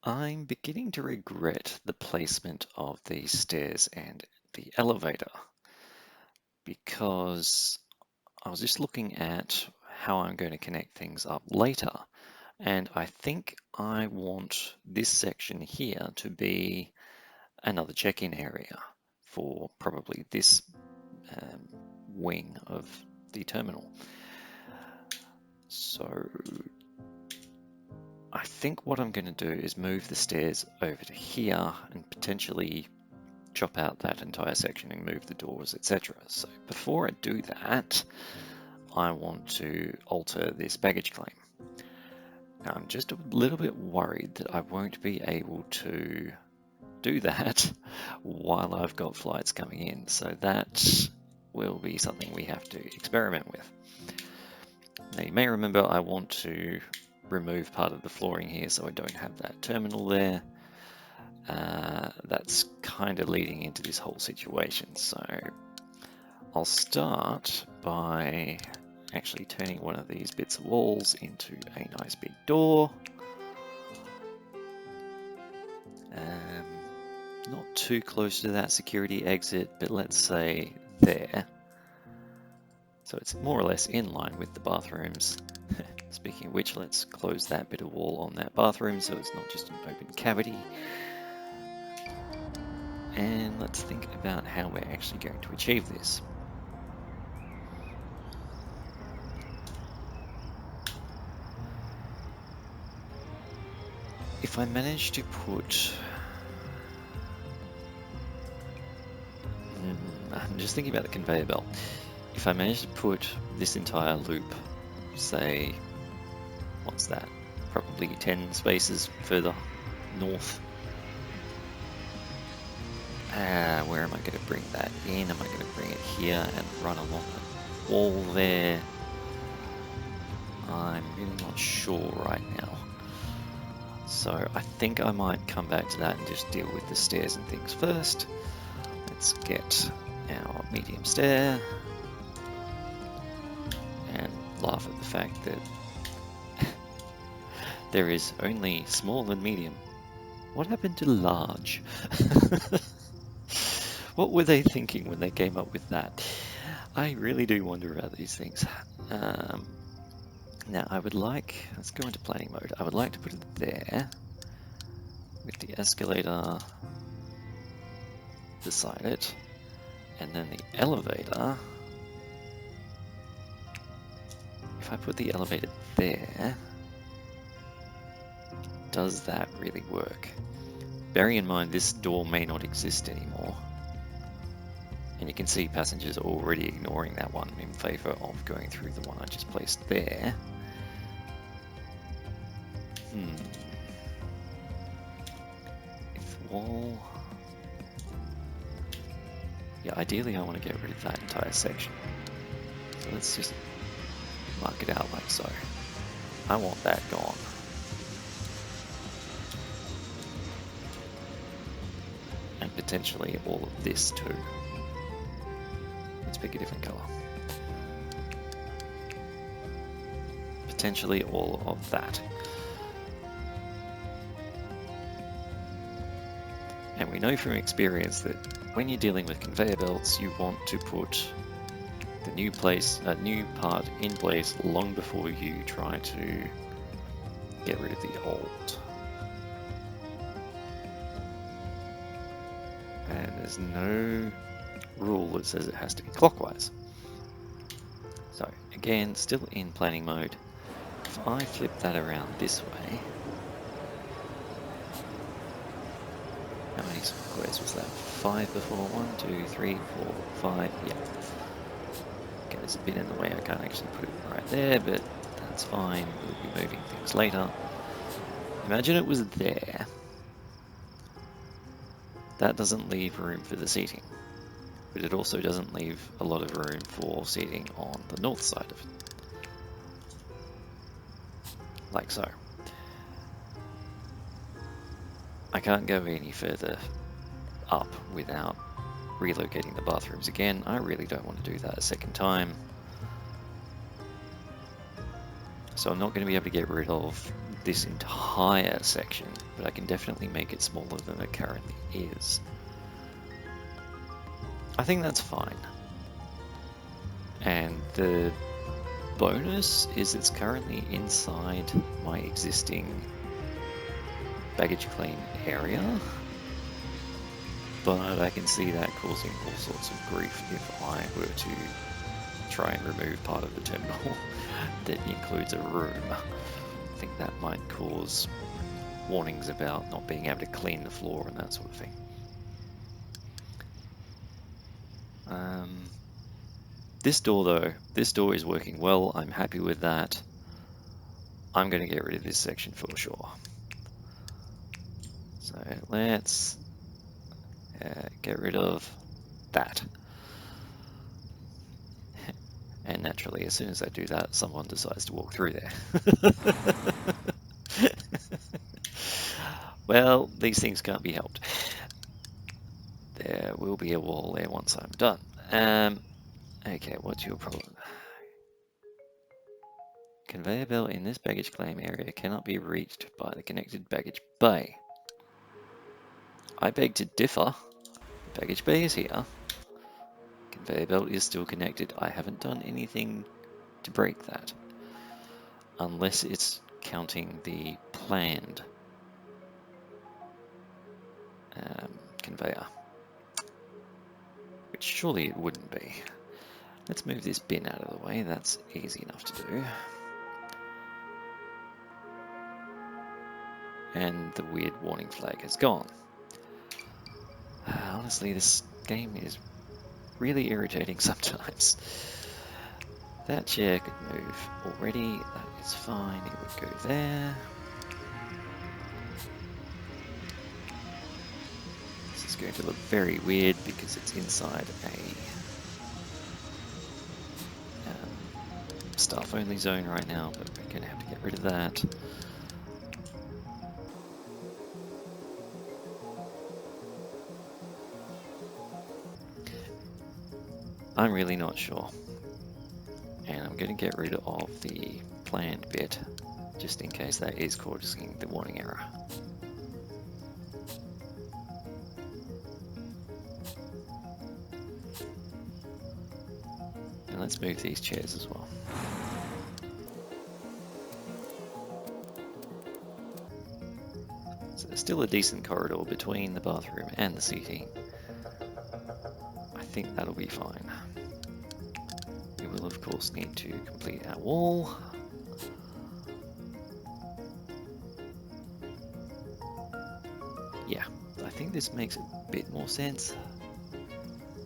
I'm beginning to regret the placement of the stairs and the elevator because I was just looking at how I'm going to connect things up later, and I think I want this section here to be another check-in area for probably this wing of the terminal. So I think what I'm going to do is move the stairs over to here and potentially chop out that entire section and move the doors, etc. So before I do that, I want to alter this baggage claim. Now I'm just a little bit worried that I won't be able to do that while I've got flights coming in, so that will be something we have to experiment with. Now you may remember I want to remove part of the flooring here so I don't have that terminal there. That's kind of leading into this whole situation. So I'll start by actually turning one of these bits of walls into a nice big door. Not too close to that security exit, but let's say there. So it's more or less in line with the bathrooms. Speaking of which, let's close that bit of wall on that bathroom so it's not just an open cavity. And let's think about how we're actually going to achieve this. If I manage to put... I'm just thinking about the conveyor belt. If I manage to put this entire loop, say, what's that? Probably 10 spaces further north. Where am I going to bring that in? Am I going to bring it here and run along the wall there? I'm really not sure right now. So I think I might come back to that and just deal with the stairs and things first. Let's get our medium stair and laugh at the fact that there is only small and medium. What happened to large? What were they thinking when they came up with that? I really do wonder about these things. Now I would like, let's go into planning mode. I would like to put it there with the escalator beside it, and then the elevator. If I put the elevator there, does that really work? Bearing in mind this door may not exist anymore. And you can see passengers are already ignoring that one in favor of going through the one I just placed there. If wall... Yeah, ideally I want to get rid of that entire section. So let's just mark it out like so. I want that gone. And potentially all of this too. Let's pick a different color. Potentially all of that. And we know from experience that when you're dealing with conveyor belts, you want to put the new part in place long before you try to get rid of the old. And there's no rule that says it has to be clockwise. So again, still in planning mode. If I flip that around this way, how many squares was that? 5 before? 1, 2, 3, 4, 5, yeah. Okay, there's a bit in the way, I can't actually put it right there, but that's fine, we'll be moving things later. Imagine it was there. That doesn't leave room for the seating, but it also doesn't leave a lot of room for seating on the north side of it. Like so. I can't go any further up without relocating the bathrooms again. I really don't want to do that a second time. So I'm not going to be able to get rid of this entire section, but I can definitely make it smaller than it currently is. I think that's fine. And the bonus is it's currently inside my existing baggage claim area, but I can see that causing all sorts of grief if I were to try and remove part of the terminal that includes a room. I think that might cause warnings about not being able to clean the floor and that sort of thing. This door though, this door is working well. I'm happy with that. I'm going to get rid of this section for sure. So let's get rid of that. And naturally, as soon as I do that, someone decides to walk through there. Well, these things can't be helped. There will be a wall there once I'm done. Okay, what's your problem? Conveyor belt in this baggage claim area cannot be reached by the connected baggage bay. I beg to differ. The baggage bay is here. Conveyor belt is still connected. I haven't done anything to break that. Unless it's counting the planned conveyor. Which surely it wouldn't be. Let's move this bin out of the way. That's easy enough to do. And the weird warning flag has gone. Honestly, this game is really irritating sometimes. That chair could move already. That is fine. It would go there. This is going to look very weird because it's inside a staff-only zone right now, but we're going to have to get rid of that. I'm really not sure. And I'm going to get rid of the planned bit, just in case that is causing the warning error. And let's move these chairs as well. So there's still a decent corridor between the bathroom and the seating. I think that'll be fine. We will of course need to complete our wall. Yeah, I think this makes a bit more sense.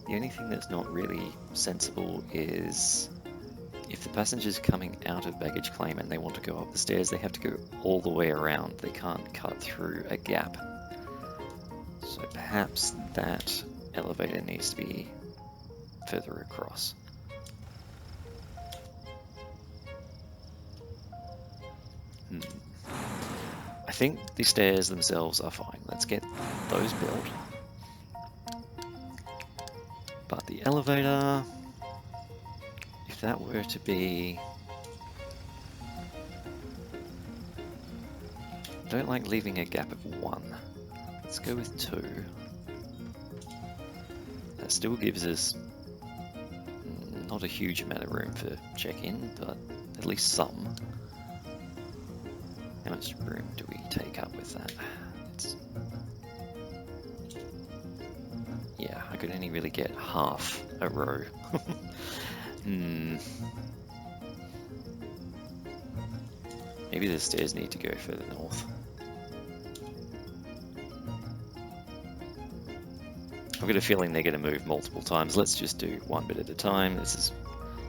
The only thing that's not really sensible is if the passenger's coming out of baggage claim and they want to go up the stairs, they have to go all the way around. They can't cut through a gap. So perhaps that elevator needs to be further across. I think the stairs themselves are fine. Let's get those built. But the elevator, if that were to be... I don't like leaving a gap of 1. Let's go with 2. That still gives us not a huge amount of room for check-in, but at least some. How much room do we take up with that? Yeah, I could only really get half a row. Maybe the stairs need to go further north. I've got a feeling they're going to move multiple times. Let's just do one bit at a time. This is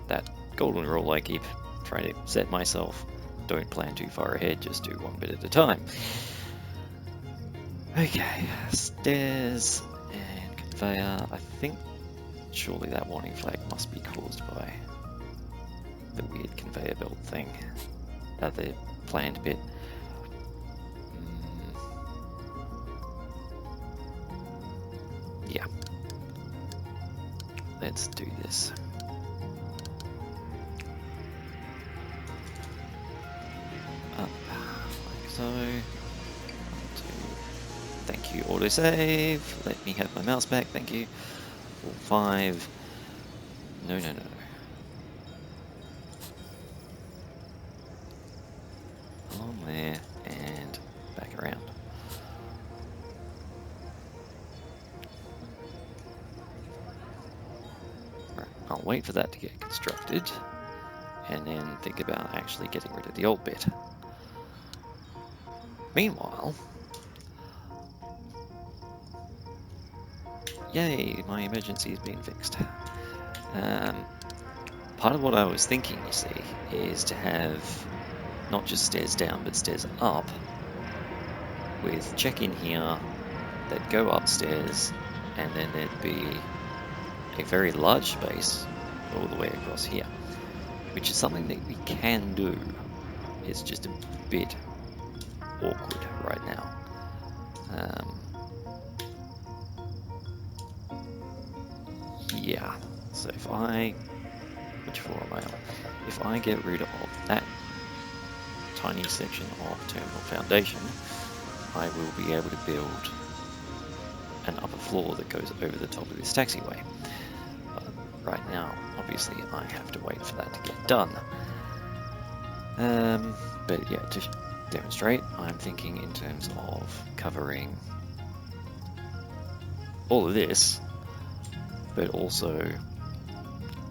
that golden rule I keep trying to set myself. Don't plan too far ahead, just do one bit at a time. Okay, stairs and conveyor. I think surely that warning flag must be caused by the weird conveyor belt thing. The planned bit. Yeah. Let's do this. Up like Thank you, autosave. Let me have my mouse back, thank you. 4, 5. No, no, no. Along there and back around. Right, I'll wait for that to get constructed and then think about actually getting rid of the old bit. Meanwhile, yay, my emergency is being fixed. Part of what I was thinking, you see, is to have not just stairs down, but stairs up, with check-in here, they'd go upstairs, and then there'd be a very large space all the way across here, which is something that we can do. It's just a bit awkward right now. Yeah, so if I, which floor am I on? If I get rid of that tiny section of terminal foundation, I will be able to build an upper floor that goes over the top of this taxiway. But right now, obviously, I have to wait for that to get done. But yeah, to demonstrate, I'm thinking in terms of covering all of this, but also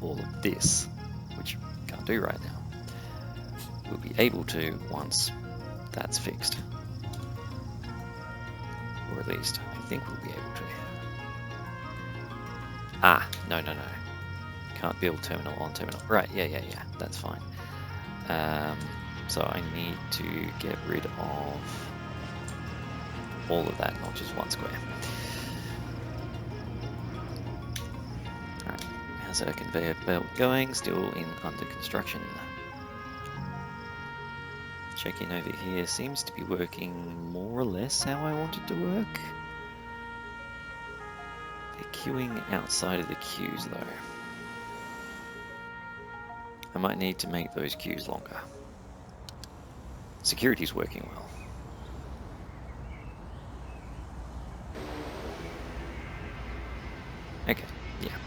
all of this, which I can't do right now. We'll be able to once that's fixed. Or at least, I think we'll be able to. Ah, no, no, no. Can't build terminal on terminal. Right, yeah, that's fine. So I need to get rid of all of that, not just one square. Alright, how's our conveyor belt going? Still under construction. Check-in over here seems to be working more or less how I want it to work. They're queuing outside of the queues though. I might need to make those queues longer. Security's working well. Okay, yeah.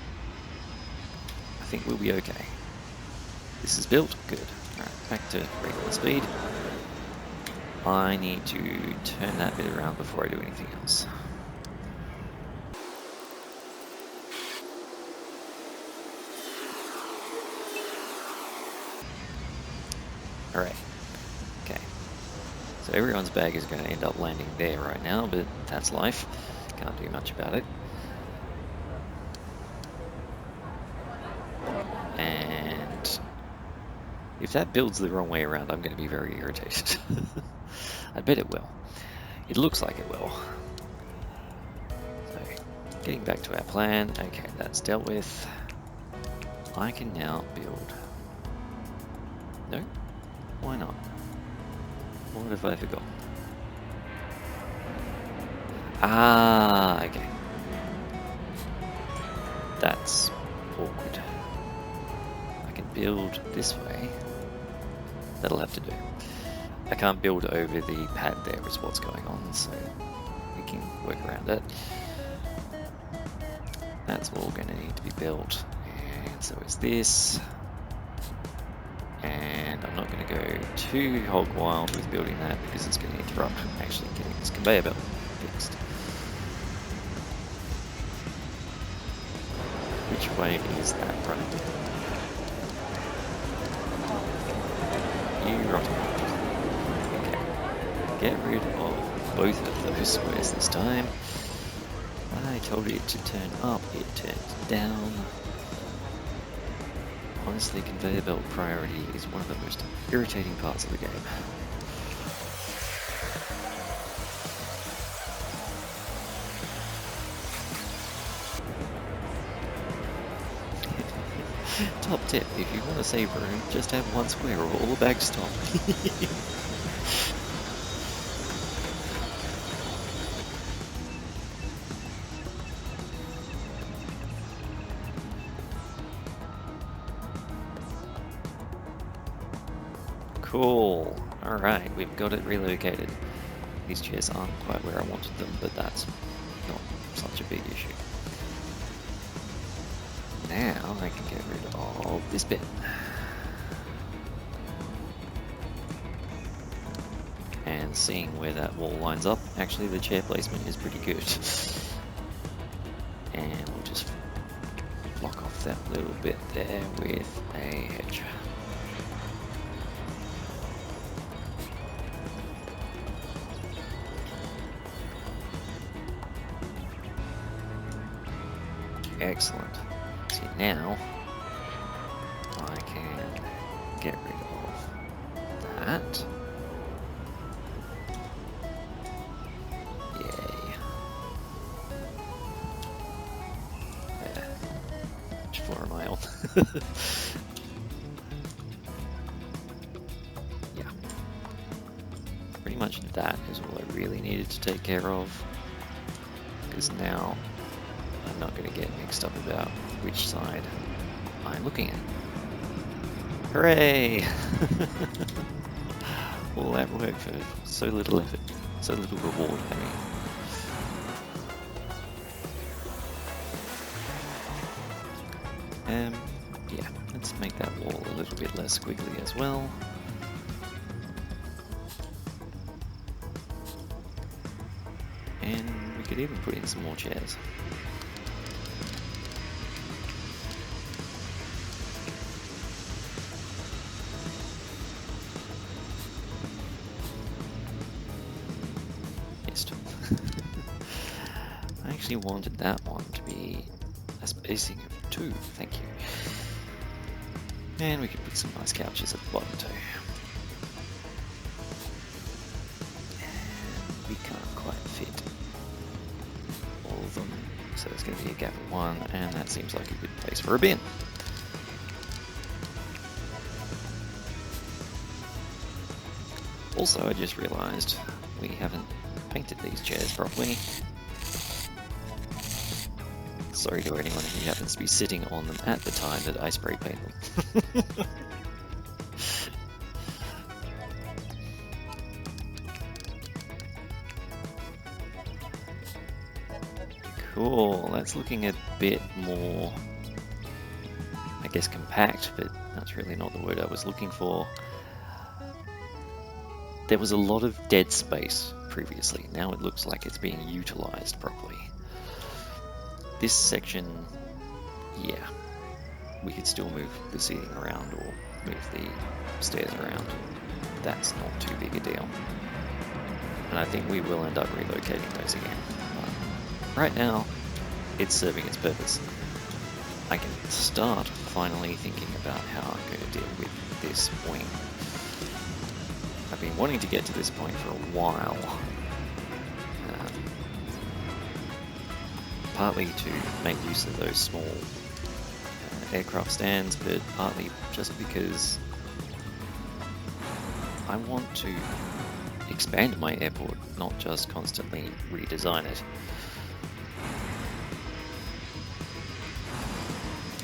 I think we'll be okay. This is built, good. Alright, back to regular speed. I need to turn that bit around before I do anything else. Alright, okay. So everyone's bag is going to end up landing there right now, but that's life. Can't do much about it. And if that builds the wrong way around, I'm going to be very irritated. I bet it will. It looks like it will. So, getting back to our plan. Okay, that's dealt with. I can now build. No? Why not? What have I forgotten? Ah, okay. That's awkward. I can build this way. That'll have to do. I can't build over the pad there is what's going on, so we can work around it. That's all going to need to be built. And so it's this. And I'm not going to go too hog wild with building that because it's going to interrupt actually getting this conveyor belt fixed. Which way is that running? You rotten. Okay. Get rid of both of those squares this time. I told it to turn up, it turned down. Honestly, conveyor belt priority is one of the most irritating parts of the game. Top tip, if you want to save room, just have one square or all the bags stop. Cool. Alright, we've got it relocated. These chairs aren't quite where I wanted them, but that's not such a big issue. Now I can get rid of this bit. And seeing where that wall lines up, actually the chair placement is pretty good. And we'll just block off that little bit there with a hedge. Excellent. See, now I can get rid of that. Yay. There. Which floor am I on? Yeah. Pretty much that is all I really needed to take care of. Because now I'm not going to get mixed up about which side I'm looking at. Hooray! All that work for so little effort, so little reward, I mean. Yeah, let's make that wall a little bit less squiggly as well. And we could even put in some more chairs. I actually wanted that one to be a spacing of 2, thank you. And we could put some nice couches at the bottom too. And we can't quite fit all of them, so there's going to be a gap of 1, and that seems like a good place for a bin. Also, I just realised we haven't painted these chairs properly. Sorry to anyone who happens to be sitting on them at the time that I spray paint them. Cool, that's looking a bit more, I guess, compact, but that's really not the word I was looking for. There was a lot of dead space previously. Now it looks like it's being utilized properly. This section, yeah, we could still move the seating around or move the stairs around. That's not too big a deal. And I think we will end up relocating those again. But right now, it's serving its purpose. I can start finally thinking about how I'm going to deal with this point. I've been wanting to get to this point for a while. Partly to make use of those small aircraft stands, but partly just because I want to expand my airport, not just constantly redesign it.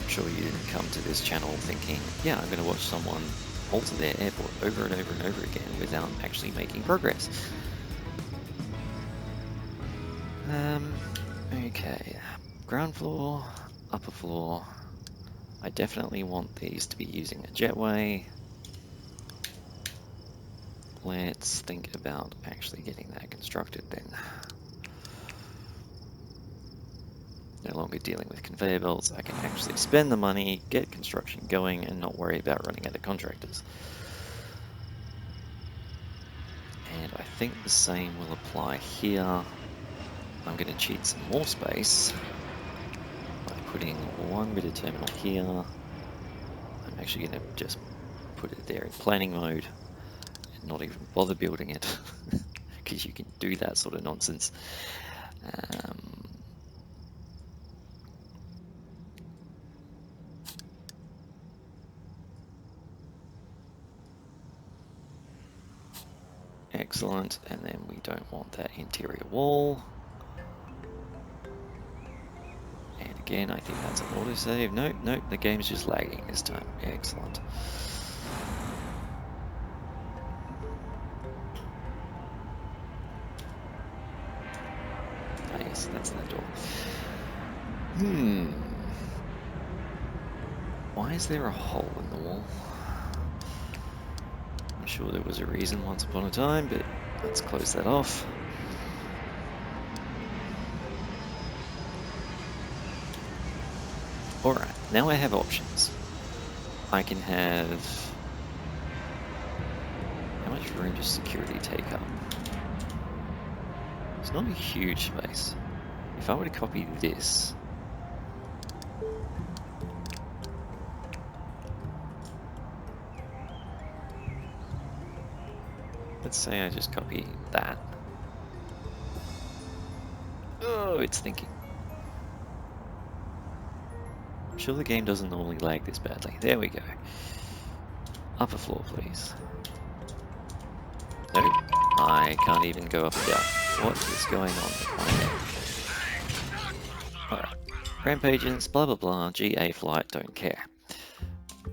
I'm sure you didn't come to this channel thinking, yeah, I'm going to watch someone alter their airport over and over and over again without actually making progress. Okay, ground floor, upper floor. I definitely want these to be using a jetway. Let's think about actually getting that constructed then. No longer dealing with conveyor belts, I can actually spend the money, get construction going, and not worry about running out of contractors. And I think the same will apply here. I'm going to cheat some more space by putting one bit of terminal here. I'm actually going to just put it there in planning mode and not even bother building it, because you can do that sort of nonsense. Excellent, and then we don't want that interior wall. And again, I think that's an autosave. Nope, nope, the game's just lagging this time. Excellent. Nice, that's that door. Why is there a hole in the wall? I'm sure there was a reason once upon a time, but let's close that off. Alright, now I have options. I can have... How much room does security take up? It's not a huge space. If I were to copy this... Let's say I just copy that. Oh, it's thinking. I'm sure the game doesn't normally lag this badly. There we go. Upper floor, please. Nope, I can't even go up and down. What is going on with my name? Alright. Ramp agents, blah blah blah, GA flight, don't care.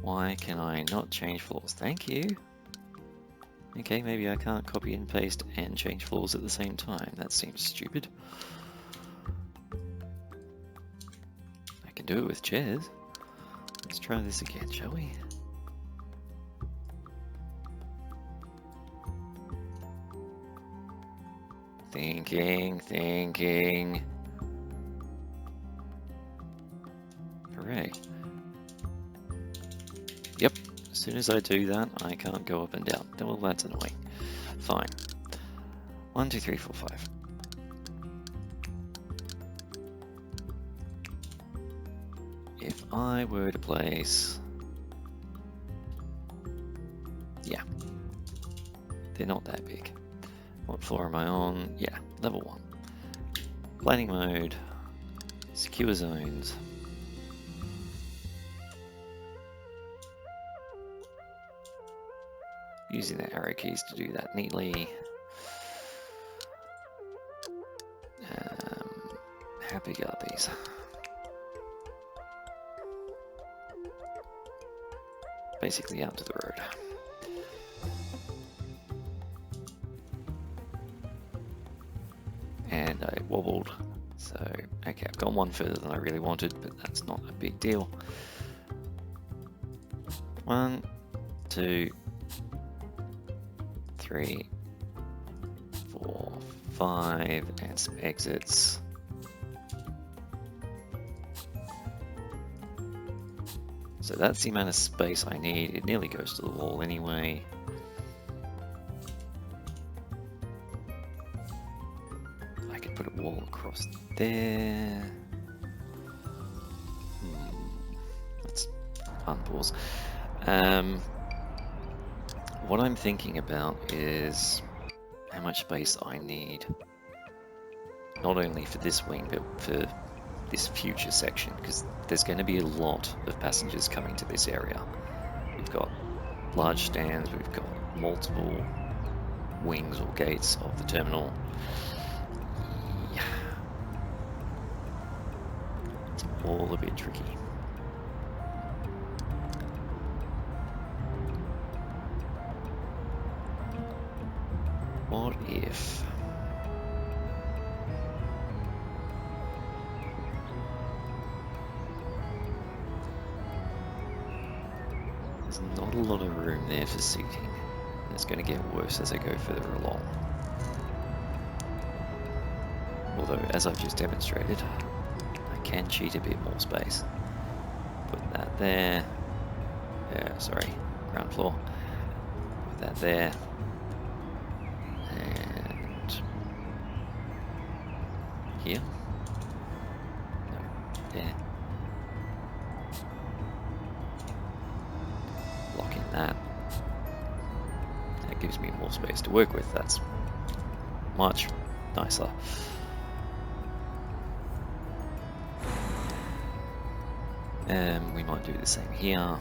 Why can I not change floors? Thank you. Okay, maybe I can't copy and paste and change floors at the same time. That seems stupid. I can do it with chairs. Let's try this again, shall we? Thinking. Hooray. Yep, as soon as I do that, I can't go up and down. Well, that's annoying. Fine. 1, 2, 3, 4, 5. If I were to place... Yeah. They're not that big. What floor am I on? Yeah, level 1. Planning mode. Secure zones. Using the arrow keys to do that neatly. How big are these? Basically out to the road. And I wobbled, so okay, I've gone one further than I really wanted, but that's not a big deal. 1, 2, 3, 4, 5, and some exits. So that's the amount of space I need. It nearly goes to the wall anyway. I could put a wall across there. Let's unpause. What I'm thinking about is how much space I need, not only for this wing, but for this future section, because there's going to be a lot of passengers coming to this area. We've got large stands, we've got multiple wings or gates of the terminal. Yeah. It's all a bit tricky. What if... There's not a lot of room there for seating, and it's going to get worse as I go further along. Although, as I've just demonstrated, I can cheat a bit more space. Put that there. Sorry, ground floor. Put that there. And here. No, there. Lock in that. That gives me more space to work with. That's much nicer. We might do the same here.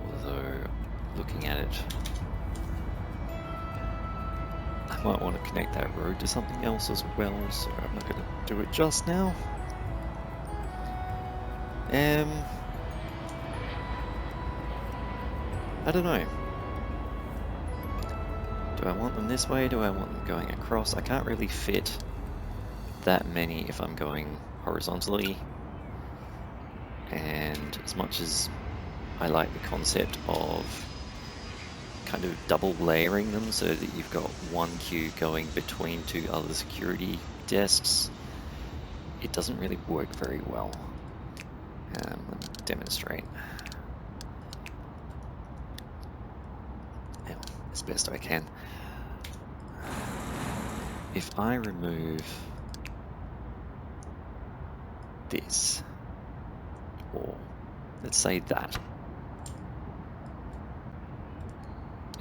Although, looking at it, I might want to connect that road to something else as well, so I'm not going to do it just now. I don't know. Do I want them this way? Do I want them going across? I can't really fit that many if I'm going horizontally. And as much as I like the concept of kind of double layering them so that you've got one queue going between two other security desks, it doesn't really work very well. Let me demonstrate as best I can. If I remove this, or let's say that,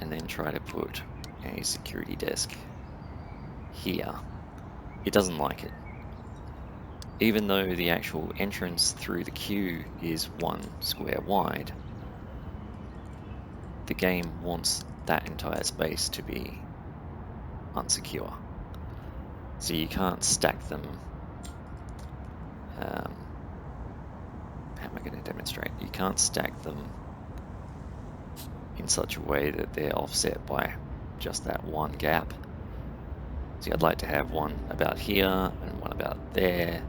and then try to put a security desk here, it doesn't like it. Even though the actual entrance through the queue is 1 square wide, the game wants that entire space to be unsecure. So you can't stack them. How am I going to demonstrate? You can't stack them in such a way that they're offset by just that one gap. See, I'd like to have one about here and one about there,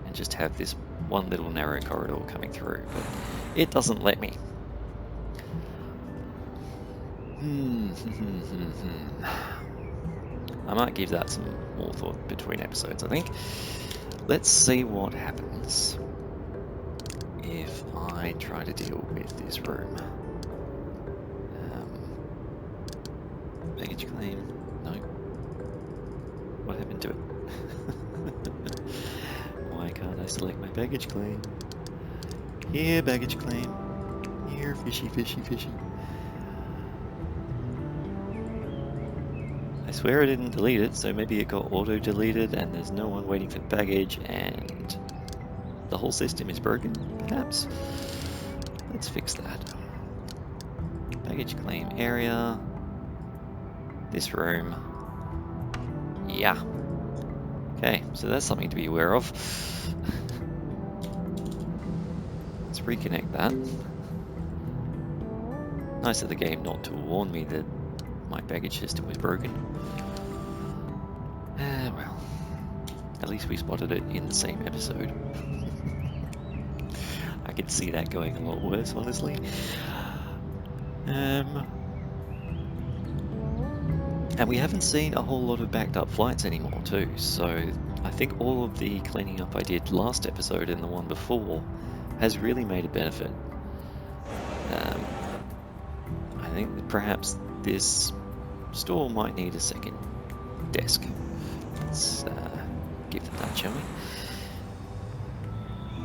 and just have this one little narrow corridor coming through, but it doesn't let me. I might give that some more thought between episodes, I think. Let's see what happens if I try to deal with this room. Baggage claim? No. What happened to it? Why can't I select my baggage claim? Here, baggage claim. Here, fishy, fishy, fishy. I swear I didn't delete it, so maybe it got auto-deleted and there's no one waiting for baggage and the whole system is broken, perhaps? Let's fix that. Baggage claim area. This room. Yeah. Okay, so that's something to be aware of. Let's reconnect that. Nice of the game not to warn me that my baggage system was broken. Well, at least we spotted it in the same episode. I could see that going a lot worse, honestly. And we haven't seen a whole lot of backed up flights anymore too, so I think all of the cleaning up I did last episode and the one before has really made a benefit. I think that perhaps this store might need a second desk. Let's give it that, shall we?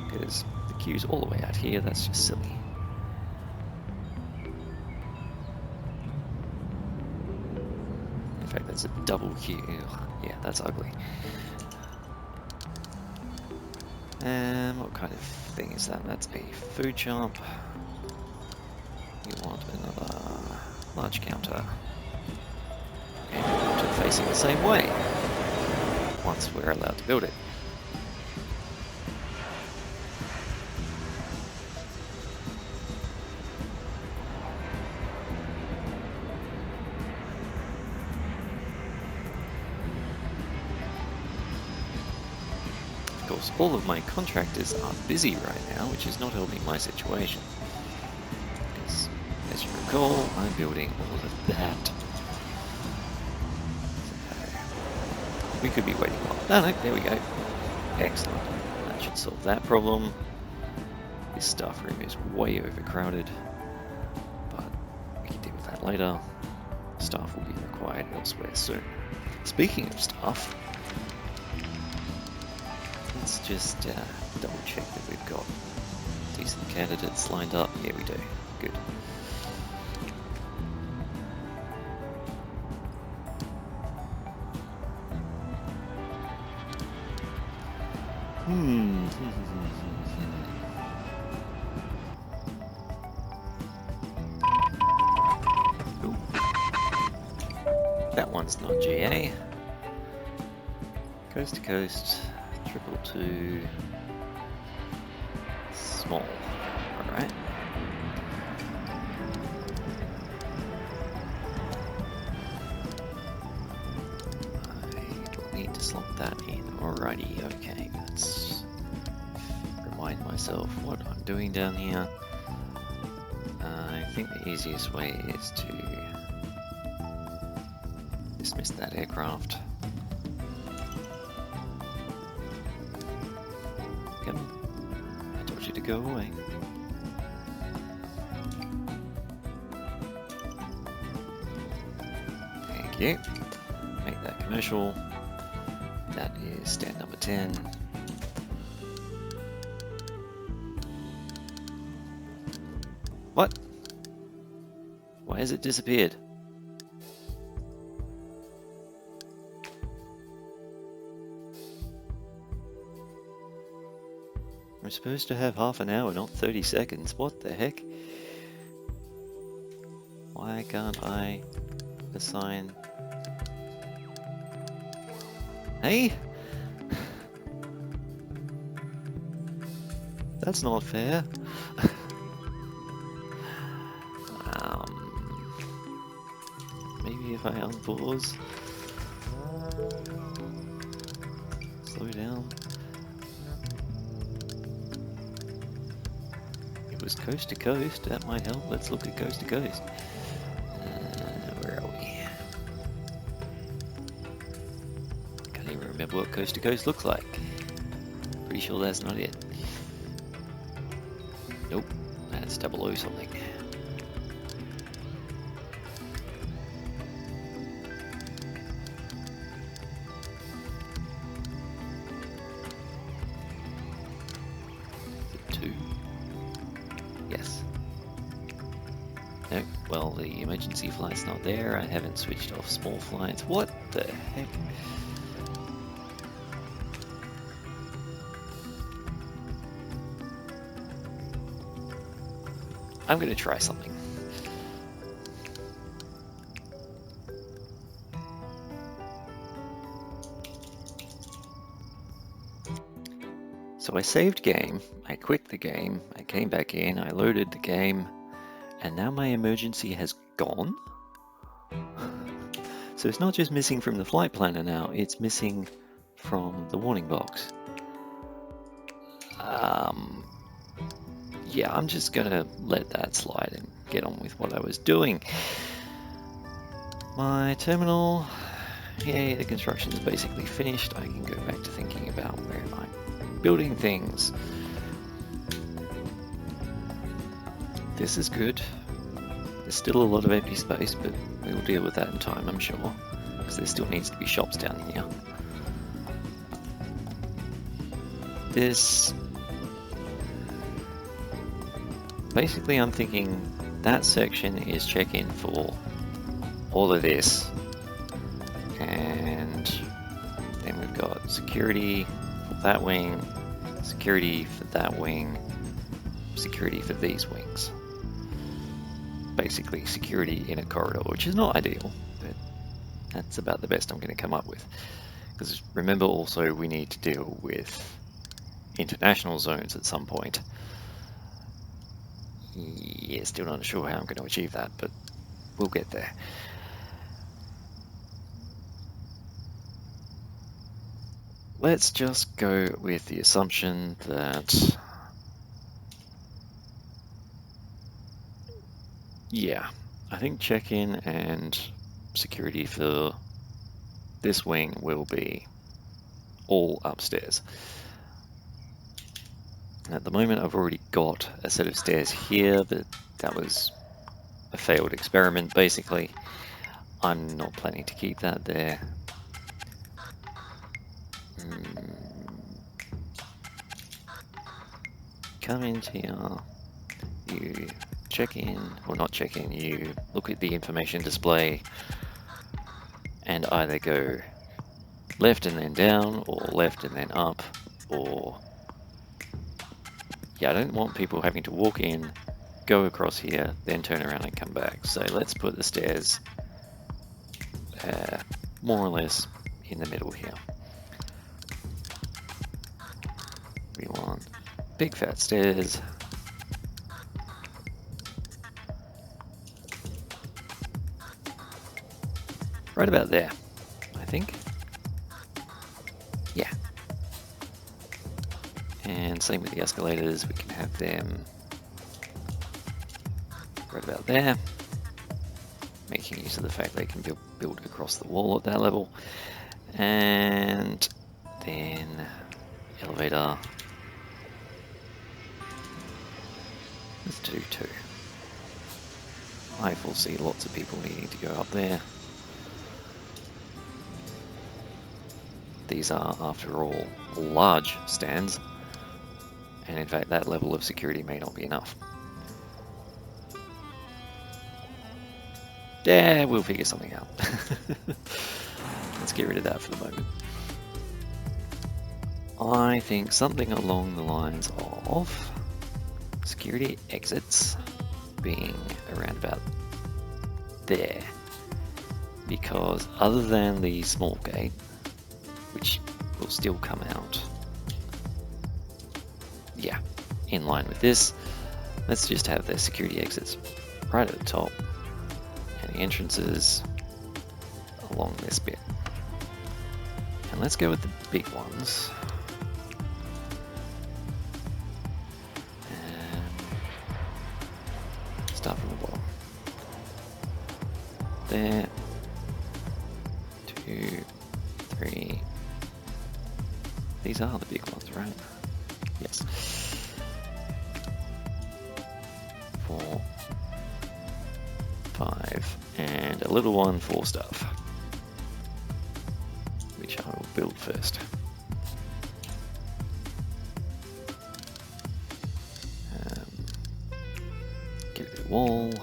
Because the queue's all the way out here, that's just silly. In fact, that's a double queue. Ugh, yeah, that's ugly. What kind of thing is that? That's a food shop. You want another large counter. And we want it facing the same way, once we're allowed to build it. Of course, all of my contractors are busy right now, which is not helping my situation. Because, as you recall, I'm building all of that. We could be waiting a while. No, there we go. Excellent. That should solve that problem. This staff room is way overcrowded, but we can deal with that later. Staff will be required elsewhere soon. Speaking of staff, let's just double check that we've got decent candidates lined up. Yeah, we do. Good. Ooh. That one's not GA. Coast to coast, 222, small. Alright. to slot that in. Alrighty, okay, let's remind myself what I'm doing down here. I think the easiest way is to dismiss that aircraft. Come on. I told you to go away. Thank you. Make that commercial. That is stand number 10. What? Why has it disappeared? I'm supposed to have half an hour, not 30 seconds. What the heck? Why can't I assign... Hey? That's not fair. Maybe if I unpause. Slow down. It was coast to coast, that might help. Let's look at coast to coast. Where are we? Can't even remember what coast to coast looks like. Pretty sure that's not it. Nope, that's 00 something. Yes. No, well, the emergency flight's not there. I haven't switched off small flights. What the heck? I'm going to try something. So I saved game, I quit the game, I came back in, I loaded the game, and now my emergency has gone? So it's not just missing from the flight planner now, it's missing from the warning box. Yeah, I'm just gonna let that slide and get on with what I was doing. My terminal, yeah, the construction is basically finished. I can go back to thinking about where I'm building things. This is good. There's still a lot of empty space, but we'll deal with that in time, I'm sure, because there still needs to be shops down here. Basically, I'm thinking that section is check-in for all of this, and then we've got security for that wing, security for that wing, security for these wings. Basically, security in a corridor, which is not ideal, but that's about the best I'm going to come up with. Because remember also, we need to deal with international zones at some point. Yeah, still not sure how I'm going to achieve that, but we'll get there. Let's just go with the assumption that, yeah, I think check-in and security for this wing will be all upstairs. At the moment, I've already got a set of stairs here, but that was a failed experiment, basically. I'm not planning to keep that there. Come into here, you check in, or not check in, you look at the information display and either go left and then down, or left and then up, or... Yeah, I don't want people having to walk in, go across here, then turn around and come back. So let's put the stairs more or less in the middle here. We want big fat stairs. Right about there, I think. And same with the escalators, we can have them right about there, making use of the fact they can build across the wall at that level. And then elevator, let's do 2. I foresee lots of people needing to go up there. These are, after all, large stands, and in fact that level of security may not be enough. Yeah, we'll figure something out. Let's get rid of that for the moment. I think something along the lines of security exits being around about there, because other than the small gate, which will still come out, yeah, in line with this, let's just have the security exits right at the top and the entrances along this bit. And let's go with the big ones. Start from the bottom. There. 2, 3. These are the big ones, right? Yes. 4, 5, and a little one for stuff, which I will build first. Get a bit of wall.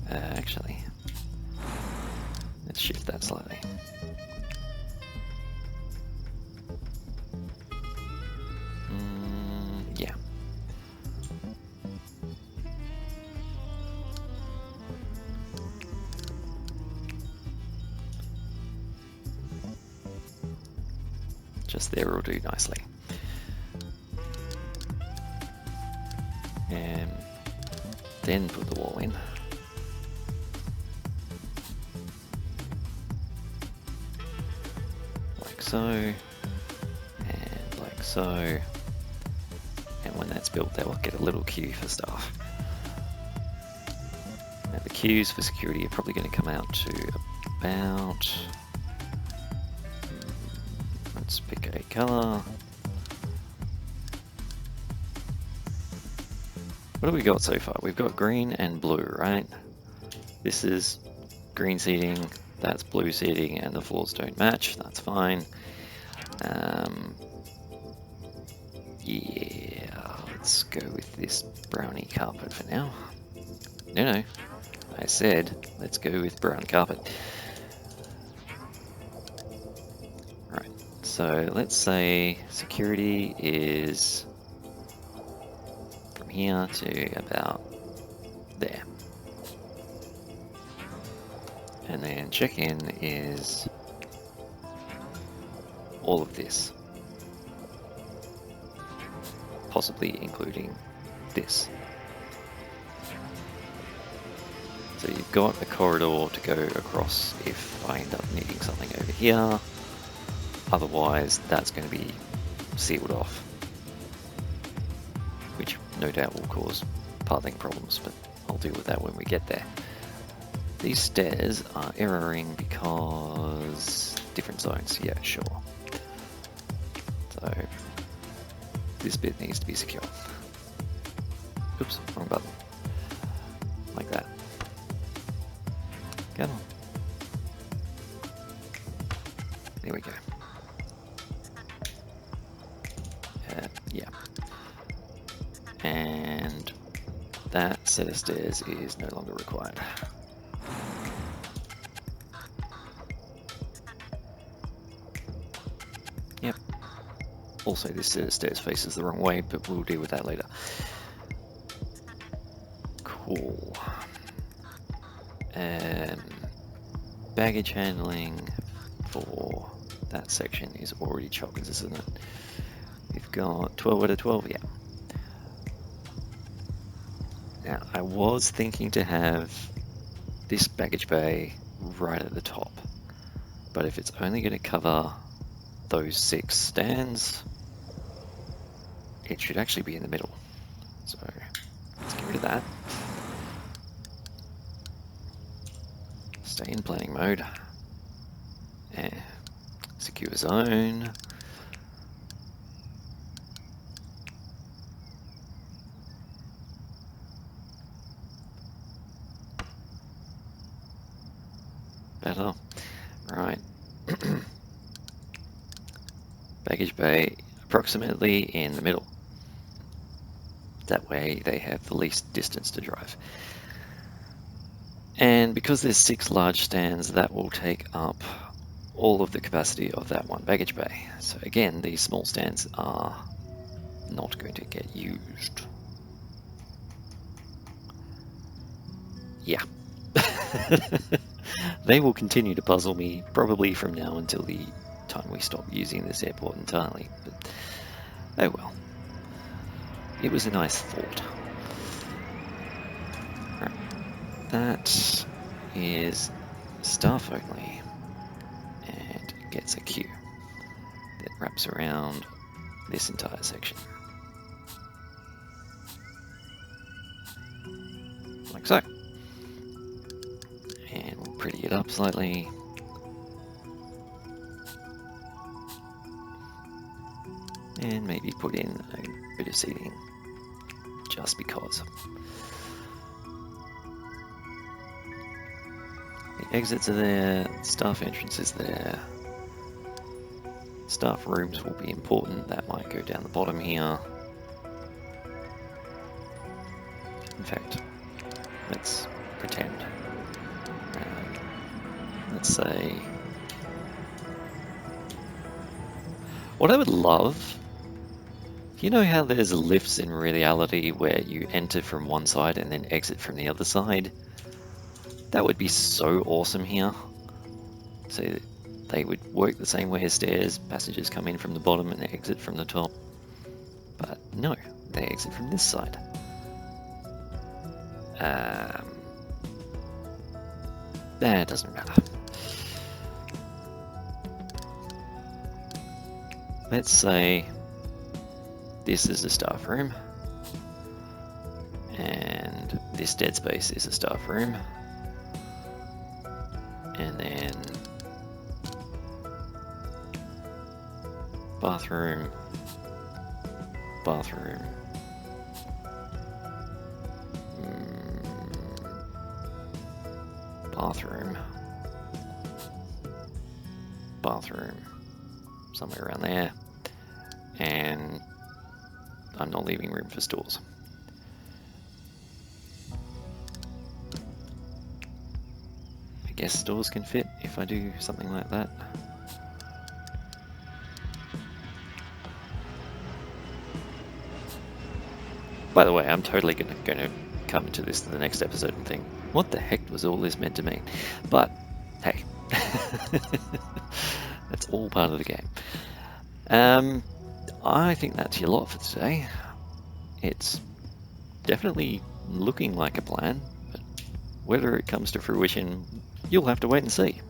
Actually, let's shift that slightly. Yeah. Just there will do nicely. And then put the wall in. Like so, and like so. And when that's built, they will get a little queue for stuff. Now the queues for security are probably going to come out to about, let's pick a color. What have we got so far? We've got green and blue, right? This is green seating, that's blue seating, and the floors don't match. That's fine. Yeah, let's go with this brownie carpet for now. No, I said let's go with brown carpet. Right, so let's say security is from here to about there. And then check-in is all of this, possibly including this. So you've got a corridor to go across if I end up needing something over here. Otherwise, that's going to be sealed off, which no doubt will cause pathing problems, but I'll deal with that when we get there. These stairs are erroring because different zones, yeah, sure. So this bit needs to be secure. Oops, wrong button. Like that. Come on. There we go. Yeah. And that set of stairs is no longer required. Yep. Also, this set of stairs faces the wrong way, but we'll deal with that later. Cool. Baggage handling for that section is already chockers, isn't it? We've got 12 out of 12, yeah. Now, I was thinking to have this baggage bay right at the top, But if it's only going to cover those 6 stands, it should actually be in the middle. So let's get rid of that. Stay in planning mode. And secure zone. Better. Right. Baggage bay approximately in the middle. That way they have the least distance to drive. And because there's 6 large stands, that will take up all of the capacity of that one baggage bay. So again, these small stands are not going to get used. Yeah. They will continue to puzzle me probably from now until the time we stop using this airport entirely, but oh well. It was a nice thought. Right. That is staff only and gets a queue that wraps around this entire section. Like so. And we'll pretty it up slightly. And maybe put in a bit of seating, just because. The exits are there, staff entrance is there. Staff rooms will be important, that might go down the bottom here. In fact, let's pretend. Let's say... What I would love... You know how there's lifts in reality where you enter from one side and then exit from the other side? That would be so awesome here. So they would work the same way as stairs, passengers come in from the bottom and they exit from the top. But no, they exit from this side. That doesn't matter. Let's say this is a staff room, and this dead space is a staff room, and then bathroom, bathroom, bathroom, bathroom, somewhere around there, and I'm not leaving room for stores. I guess stores can fit if I do something like that. By the way, I'm totally going to come into this in the next episode and think, what the heck was all this meant to mean? But hey, that's all part of the game. I think that's your lot for today. It's definitely looking like a plan, but whether it comes to fruition, you'll have to wait and see.